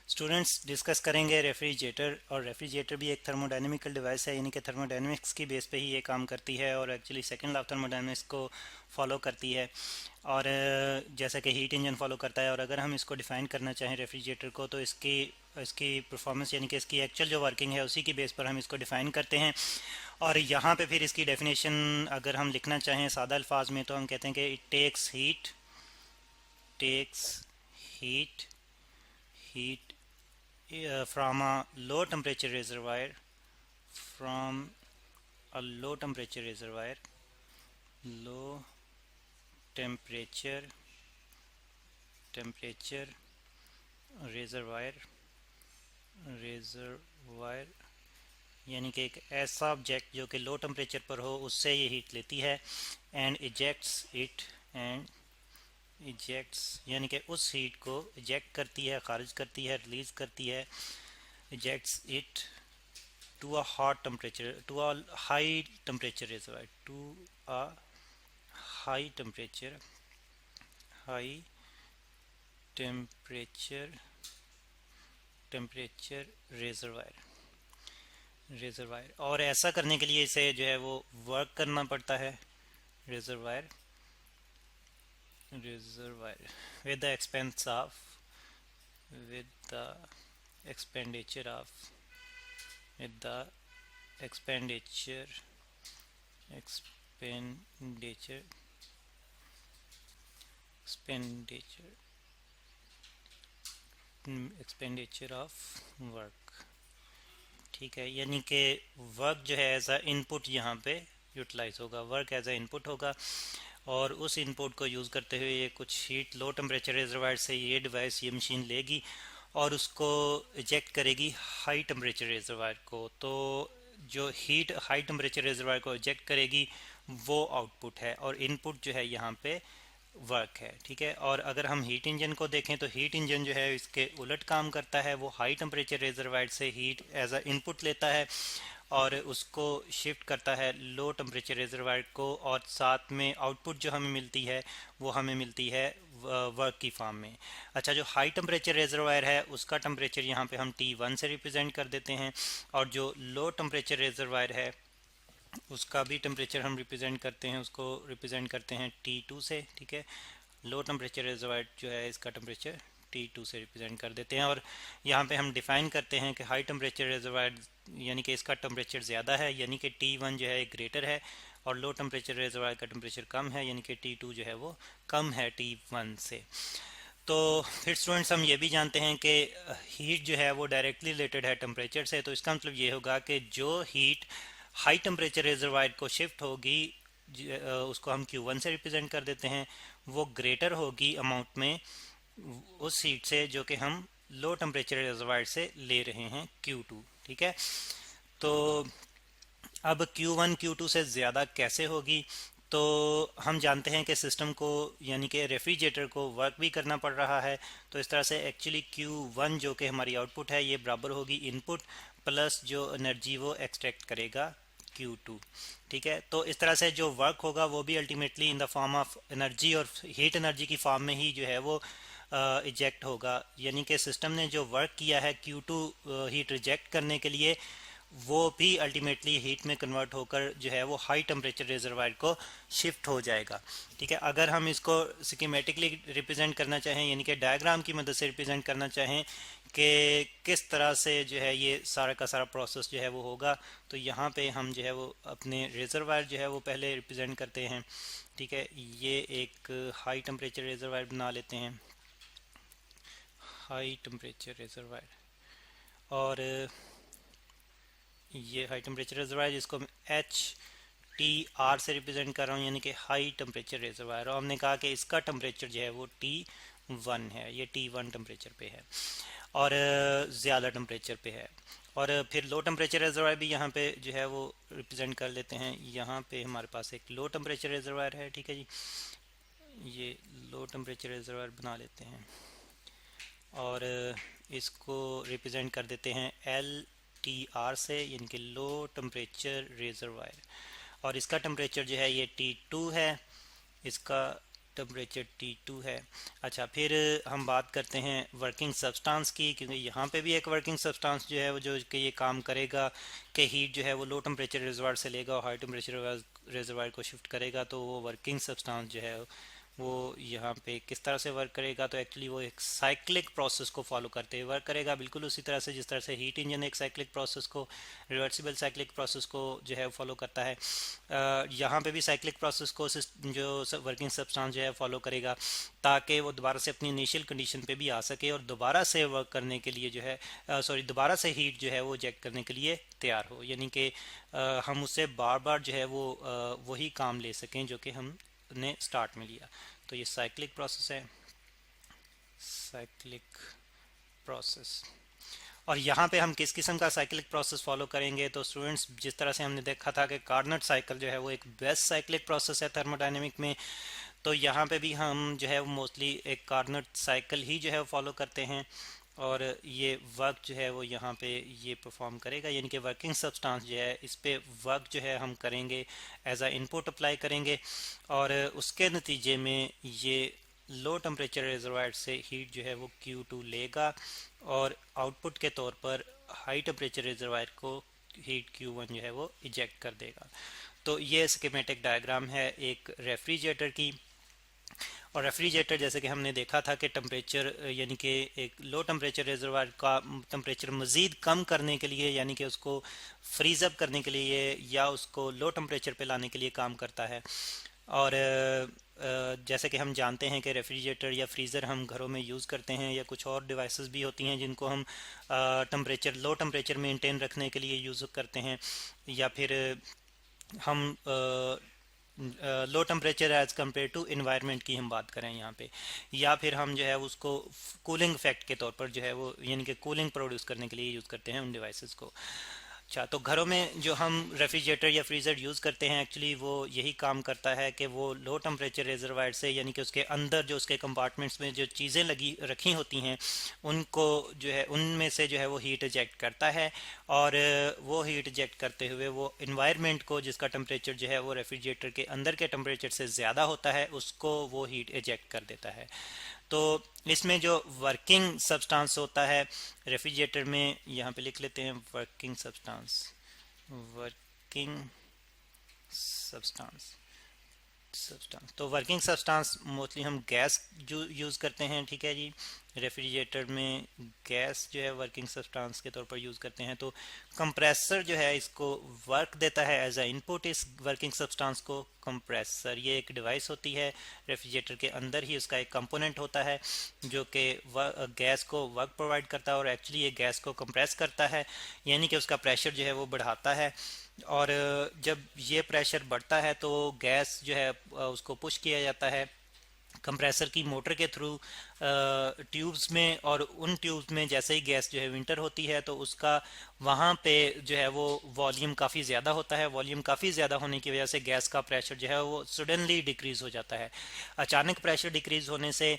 Students discuss करेंगे refrigerator. और refrigerator भी एक थर्मोडायनेमिकल डिवाइस है, यानी कि थर्मोडायनेमिक्स की बेस पे ही ये काम करती है और actually second law of thermodynamics को फॉलो करती है। और जैसा कि हीट इंजन फॉलो करता है। और अगर हम इसको डिफ़ाइन करना चाहें रेफ्रिजरेटर को, तो इसकी इसकी परफॉर्मेंस यानी कि इसकी एक्चुअल जो वर्किंग है उसी की बेस पर हम इसको डिफ़ाइन करते हैं। और यहाँ पे फिर इसकी डेफिनेशन अगर हम लिखना चाहें सादा अल्फाज में, तो हम कहते हैं कि it takes heat from a low temperature reservoir from a low temperature reservoir low temperature temperature reservoir यानी कि एक ऐसा ऑब्जेक्ट जो कि लो टेम्परेचर पर हो उससे ये हीट लेती है। एंड इजेक्ट्स यानी कि उस हीट को इजेक्ट करती है, खारिज करती है, रिलीज करती है। Ejects it to a hot temperature to a high temperature reservoir to a high temperature high temperature temperature reservoir। और ऐसा करने के लिए इसे जो है वो वर्क करना पड़ता है। reservoir with the expenditure of with the expenditure expenditure expenditure expenditure of work। ठीक है, यानी कि वर्क जो है एज अ इनपुट यहाँ पे यूटिलाइज होगा, वर्क एज अ इनपुट होगा। और उस इनपुट को यूज़ करते हुए ये कुछ हीट लो टेम्परेचर रिजर्वायर से ये डिवाइस, ये मशीन लेगी और उसको इजेक्ट करेगी हाई टेम्परेचर रिजर्वायर को। तो जो हीट हाई टेम्परेचर रिजर्वायर को इजेक्ट करेगी वो आउटपुट है, और इनपुट जो है यहाँ पे वर्क है। ठीक है, और अगर हम हीट इंजन को देखें तो हीट इंजन जो है इसके उलट काम करता है। वो हाई टेम्परेचर रिजर्वायर से हीट एज अ इनपुट लेता है और उसको शिफ्ट करता है लो टेम्परेचर रिजर्वायर को, और साथ में आउटपुट जो हमें मिलती है वो हमें मिलती है वर्क की फॉर्म में। अच्छा, जो हाई टेम्परेचर रिजर्वायर है उसका टेम्परेचर यहाँ पे हम T1 से रिप्रेजेंट कर देते हैं, और जो लो टेम्परेचर रिजर्वायर है उसका भी टेम्परेचर हम रिप्रेजेंट करते हैं, उसको रिप्रेजेंट करते हैं T2 से। ठीक है, लो टेम्परेचर रिजर्वायर जो है इसका टेम्परेचर T2 से रिप्रेजेंट कर देते हैं। और यहाँ पे हम डिफाइन करते हैं कि हाई टेम्परेचर रिजर्वायर यानी कि इसका टेम्परेचर ज़्यादा है, यानी कि T1 जो है ग्रेटर है, और लो टेम्परेचर रिजर्वायर का टेम्परेचर कम है, यानी कि T2 जो है वो कम है T1 से। तो फिर स्टूडेंट्स हम ये भी जानते हैं कि हीट जो है वो डायरेक्टली रिलेटेड है टेम्परेचर से। तो इसका मतलब ये होगा कि जो हीट हाई टेम्परेचर रिजर्वायर को शिफ्ट होगी, उसको हम Q1 से रिप्रेजेंट कर देते हैं, वो ग्रेटर होगी अमाउंट में उस हीट से जो कि हम लो टेम्परेचर रिजर्वायर से ले रहे हैं Q2। ठीक है, तो अब Q1 Q2 से ज़्यादा कैसे होगी? तो हम जानते हैं कि सिस्टम को यानी कि रेफ्रिजरेटर को वर्क भी करना पड़ रहा है। तो इस तरह से एक्चुअली Q1 जो कि हमारी आउटपुट है ये बराबर होगी इनपुट प्लस जो एनर्जी वो एक्सट्रैक्ट करेगा Q2। ठीक है, तो इस तरह से जो वर्क होगा वो भी ultimately in the form of energy और हीट एनर्जी की फॉर्म में ही जो है वो इजेक्ट होगा। यानी कि सिस्टम ने जो वर्क किया है Q2 हीट रिजेक्ट करने के लिए, वो भी अल्टीमेटली हीट में कन्वर्ट होकर जो है वो हाई टेम्परेचर रिजर्वायर को शिफ्ट हो जाएगा। ठीक है, अगर हम इसको स्कीमेटिकली रिप्रेजेंट करना चाहें यानी कि डायग्राम की मदद से रिप्रेजेंट करना चाहें कि किस तरह से जो है ये सारा का सारा प्रोसेस जो है वो होगा, तो यहाँ पे हम जो है वो अपने रिजर्वायर जो है वो पहले रिप्रेजेंट करते हैं। ठीक है, ये एक हाई टेम्परेचर रिजर्वायर बना लेते हैं, हाई टेम्परेचर रिजर्वायर। और ये हाई टेम्परेचर रिजर्वायर जिसको मैं HTR से रिप्रेजेंट कर रहा हूँ, यानी कि हाई टेम्परेचर रिजर्वायर। और हमने कहा कि इसका टेम्परेचर जो है वो T1 है, ये T1 टेम्परेचर पे है और ज़्यादा टेम्परेचर पे है। और फिर लो टेम्परेचर रिजर्वायर भी यहाँ पे जो है वो रिप्रेजेंट कर लेते हैं। यहाँ पे हमारे पास एक लो टेम्परेचर रिजर्वायर है। ठीक है जी, ये लो टेम्परेचर रिजर्वायर बना लेते हैं और इसको रिप्रेजेंट कर देते हैं LTR से, यानी कि लो टेम्परेचर रिजर्वायर। और इसका टेम्परेचर जो है ये T2 है, इसका टेम्परेचर T2 है। अच्छा, फिर हम बात करते हैं वर्किंग सब्सटेंस की, क्योंकि यहाँ पे भी एक वर्किंग सब्सटेंस जो है वो जो कि ये काम करेगा कि हीट जो है वो लो टेम्परेचर रिजर्वायर से लेगा और हाई टेम्परेचर रिजर्वायर को शिफ्ट करेगा। तो वो वर्किंग सब्सटेंस जो है वो यहाँ पे किस तरह से वर्क करेगा, तो एक्चुअली वो एक साइक्लिक प्रोसेस को फॉलो करते हुए वर्क करेगा, बिल्कुल उसी तरह से जिस तरह से हीट इंजन एक साइक्लिक प्रोसेस को, रिवर्सिबल साइक्लिक प्रोसेस को जो है फॉलो करता है। यहाँ पे भी साइक्लिक प्रोसेस को जो वर्किंग सब्सटेंस जो है फॉलो करेगा, ताकि वो दोबारा से अपनी इनिशियल कंडीशन पे भी आ सके और दोबारा से वर्क करने के लिए जो है दोबारा से हीट जो है वो इंजेक्ट करने के लिए तैयार हो, यानी कि हम उससे बार बार जो है वो वही काम ले सकें जो कि हमने स्टार्ट में लिया। तो ये साइक्लिक प्रोसेस है, साइक्लिक प्रोसेस। और यहाँ पे हम किस किस्म का साइक्लिक प्रोसेस फॉलो करेंगे, तो स्टूडेंट्स जिस तरह से हमने देखा था कि कार्नट साइकिल जो है वो एक बेस्ट साइक्लिक प्रोसेस है थर्मोडायनेमिक में, तो यहाँ पे भी हम जो है वो मोस्टली एक कार्नट साइकिल ही जो है वो फॉलो करते हैं और ये वर्क जो है वो यहाँ पे ये परफॉर्म करेगा, यानी कि वर्किंग सब्सटेंस जो है इस पे वर्क जो है हम करेंगे, एज आ इनपुट अप्लाई करेंगे और उसके नतीजे में ये लो टेम्परेचर रिजर्वायर से हीट जो है वो Q2 लेगा और आउटपुट के तौर पर हाई टेम्परेचर रिजर्वायर को हीट Q1 जो है वो इजेक्ट कर देगा। तो ये स्कीमेटिक डायग्राम है एक रेफ्रिजरेटर की। और रेफ्रिजरेटर जैसे कि हमने देखा था कि टेम्परेचर यानी कि एक लो टेम्परेचर रिजर्वायर का टेम्परेचर मज़ीद कम करने के लिए, यानी कि उसको फ्रीज अप करने के लिए या उसको लो टेम्परेचर पे लाने के लिए काम करता है। और जैसे कि हम जानते हैं कि रेफ्रिजरेटर या फ्रीज़र हम घरों में यूज़ करते हैं या कुछ और डिवाइसेस भी होती हैं जिनको हम टेम्परेचर लो टेम्परेचर मेंटेन रखने के लिए यूज़ करते हैं, या फिर हम low temperature as compare to environment की हम बात करें यहाँ पे, या फिर हम जो है उसको कूलिंग इफेक्ट के तौर पर जो है वो यानी कि कूलिंग प्रोड्यूस करने के लिए यूज़ करते हैं उन डिवाइसेस को। अच्छा, तो घरों में जो हम रेफ्रिजरेटर या फ्रीज़र यूज़ करते हैं एक्चुअली वो यही काम करता है कि वो लो टेम्परेचर रिजर्वायर से, यानी कि उसके अंदर जो उसके कंपार्टमेंट्स में जो चीज़ें लगी रखी होती हैं उनको जो है उनमें से जो है वो हीट इजेक्ट करता है और वो हीट इजेक्ट करते हुए वो इन्वायरमेंट को जिसका टेम्परेचर जो है वो रेफ्रिजरेटर के अंदर के टेम्परेचर से ज़्यादा होता है उसको वो हीट इजेक्ट कर देता है। तो इसमें जो वर्किंग सब्सटेंस होता है रेफ्रिजरेटर में, यहाँ पे लिख लेते हैं working substance, working substance substance. तो वर्किंग सब्सटेंस मोस्टली हम गैस जो यूज़ करते हैं, ठीक है जी। रेफ्रिजरेटर में गैस जो है वर्किंग सब्सटेंस के तौर पर यूज़ करते हैं। तो कंप्रेसर जो है इसको वर्क देता है एज अ इनपुट इस वर्किंग सब्सटेंस को। कंप्रेसर ये एक डिवाइस होती है रेफ्रिजरेटर के अंदर ही, उसका एक कंपोनेंट होता है जो कि गैस को वर्क प्रोवाइड करता है और एक्चुअली ये गैस को कंप्रेस करता है, यानी कि उसका प्रेशर जो है वो बढ़ाता है। और जब ये प्रेशर बढ़ता है तो गैस जो है उसको पुश किया जाता है कंप्रेसर की मोटर के थ्रू ट्यूब्स में, और उन ट्यूब्स में जैसे ही गैस जो है विंटर होती है तो उसका वहाँ पे जो है वो वॉल्यूम काफ़ी ज़्यादा होता है। वॉल्यूम काफ़ी ज़्यादा होने की वजह से गैस का प्रेशर जो है वो सडनली डिक्रीज़ हो जाता है। अचानक प्रेशर डिक्रीज़ होने से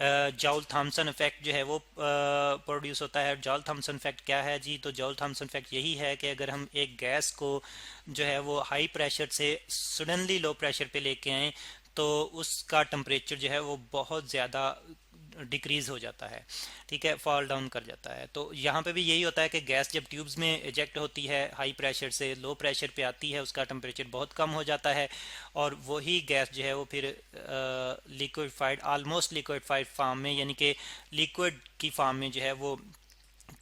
जॉल थॉमसन इफेक्ट जो है वो प्रोड्यूस होता है। जॉल थॉमसन इफेक्ट क्या है जी? तो जॉल थॉमसन इफेक्ट यही है कि अगर हम एक गैस को जो है वो हाई प्रेशर से सडनली लो प्रेशर पे लेके आएँ तो उसका टेम्परेचर जो है वो बहुत ज़्यादा डिक्रीज हो जाता है, ठीक है, फॉल डाउन कर जाता है। तो यहाँ पे भी यही होता है कि गैस जब ट्यूब्स में इजेक्ट होती है हाई प्रेशर से लो प्रेशर पे आती है, उसका टेम्परेचर बहुत कम हो जाता है और वही गैस जो है वो फिर लिक्विफाइड, ऑलमोस्ट लिक्विफाइड फॉर्म में, यानी कि लिक्विड की फॉर्म में जो है वो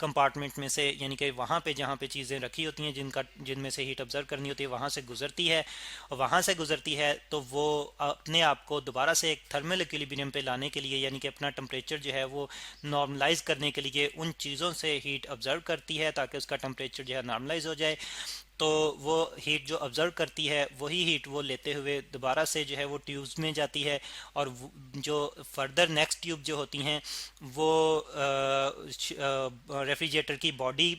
कंपार्टमेंट में से, यानी कि वहाँ पे जहाँ पे चीज़ें रखी होती हैं जिनमें से हीट ऑब्जर्व करनी होती है वहाँ से गुजरती है, और वहाँ से गुजरती है तो वो अपने आप को दोबारा से एक थर्मल इक्विलिब्रियम पे लाने के लिए, यानी कि अपना टेम्परेचर जो है वो नॉर्मलाइज करने के लिए उन चीज़ों से हीट ऑब्जर्व करती है ताकि उसका टेम्परेचर जो है नॉर्मलाइज हो जाए। तो वो हीट जो ऑब्जर्व करती है वही हीट वो लेते हुए दोबारा से जो है वो ट्यूब्स में जाती है, और जो फर्दर नेक्स्ट ट्यूब जो होती हैं वो रेफ्रिजरेटर की बॉडी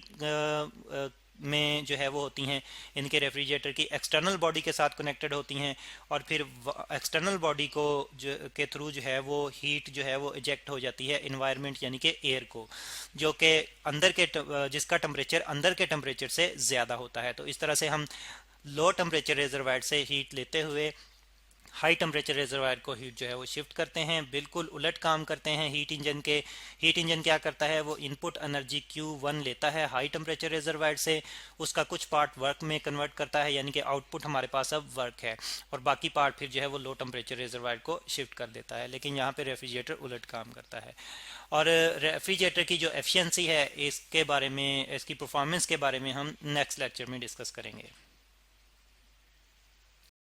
में जो है वो होती हैं, इनके रेफ्रिजरेटर की एक्सटर्नल बॉडी के साथ कनेक्टेड होती हैं, और फिर एक्सटर्नल बॉडी को जो के थ्रू जो है वो हीट जो है वो इजेक्ट हो जाती है इन्वायरमेंट यानी कि एयर को, जो कि अंदर के जिसका टेम्परेचर अंदर के टेम्परेचर से ज़्यादा होता है। तो इस तरह से हम लो टेम्परेचर रिजर्वायर से हीट लेते हुए हाई टेम्परेचर रिजर्वायर को हीट जो है वो शिफ्ट करते हैं, बिल्कुल उलट काम करते हैं हीट इंजन के। हीट इंजन क्या करता है, वो इनपुट एनर्जी Q1 लेता है हाई टेम्परेचर रिजर्वायर से, उसका कुछ पार्ट वर्क में कन्वर्ट करता है, यानी कि आउटपुट हमारे पास अब वर्क है, और बाकी पार्ट फिर जो है वो लो टेम्परेचर रिजर्वायर को शिफ्ट कर देता है। लेकिन यहाँ पे रेफ्रिजरेटर उलट काम करता है। और रेफ्रिजरेटर की जो एफिशिएंसी है इसके बारे में, इसकी परफॉर्मेंस के बारे में हम नेक्स्ट लेक्चर में डिस्कस करेंगे।